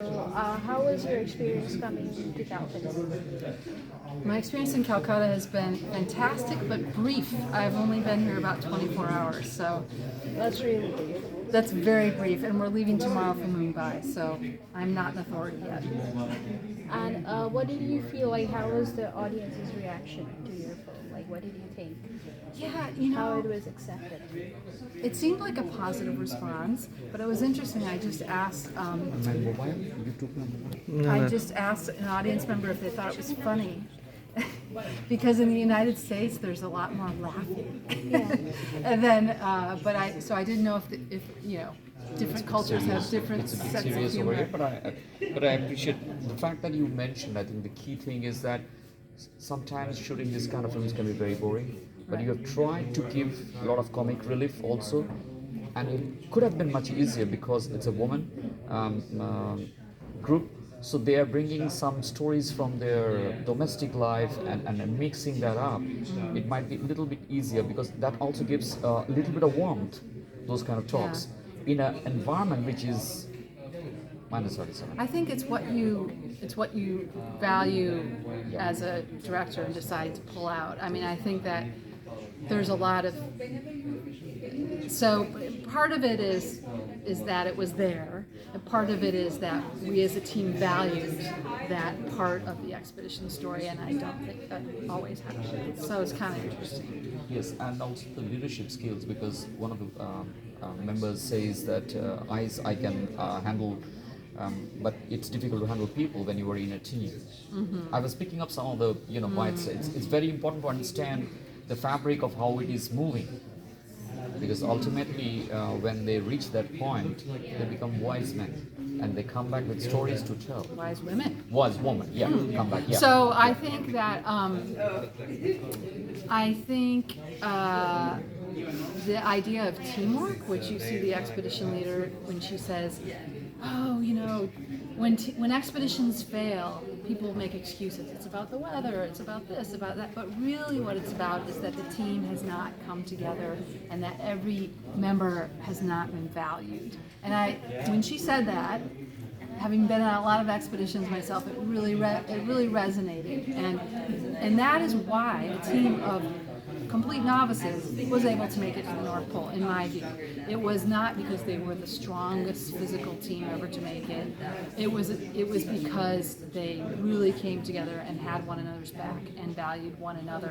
How was your experience coming to Calcutta? My experience in Calcutta has been fantastic but brief. I've only been here about 24 hours, so That's really brief. that's very brief, and we're leaving tomorrow for Mumbai, so I'm not an authority yet. And what did you feel like? How was the audience's reaction to your film? Like, what did you think? Yeah, How it was accepted? it seemed like a positive response, but it was interesting. I just asked an audience member if they thought it was funny. Because in the United States, there's a lot more laughing. Yeah. And then, so I didn't know if different cultures have different it's a bit sets of serious over humor. here, but I appreciate the fact that you mentioned. I think the key thing is that sometimes shooting this kind of films can be very boring, but you have tried to give a lot of comic relief also, and it could have been much easier because it's a woman group, so they are bringing some stories from their domestic life and mixing that up. It might be a little bit easier because that also gives a little bit of warmth, those kind of talks, in an environment which is minus 37. I think it's what you value as a director and decide to pull out. I mean, I think that there's a lot of part of it is that it was there, and part of it is that we as a team valued that part of the expedition story, and I don't think that always happens. So it's kind of interesting. Yes, and also the leadership skills, because one of the members says that I can handle, but it's difficult to handle people when you are in a team. I was picking up some of the bites. It's very important to understand the fabric of how it is moving, because ultimately when they reach that point, they become wise men and they come back with stories to tell. Wise women. Wise woman, yeah, come back, yeah. So I think that the idea of teamwork, which you see the expedition leader when she says, "Oh, when expeditions fail, people make excuses. It's about the weather, it's about this, about that." But really, what it's about is that the team has not come together, and that every member has not been valued. And when she said that, having been on a lot of expeditions myself, it really resonated, and that is why a team of complete novices was able to make it to the North Pole, in my view. It was not because they were the strongest physical team ever to make it. It was because they really came together and had one another's back and valued one another.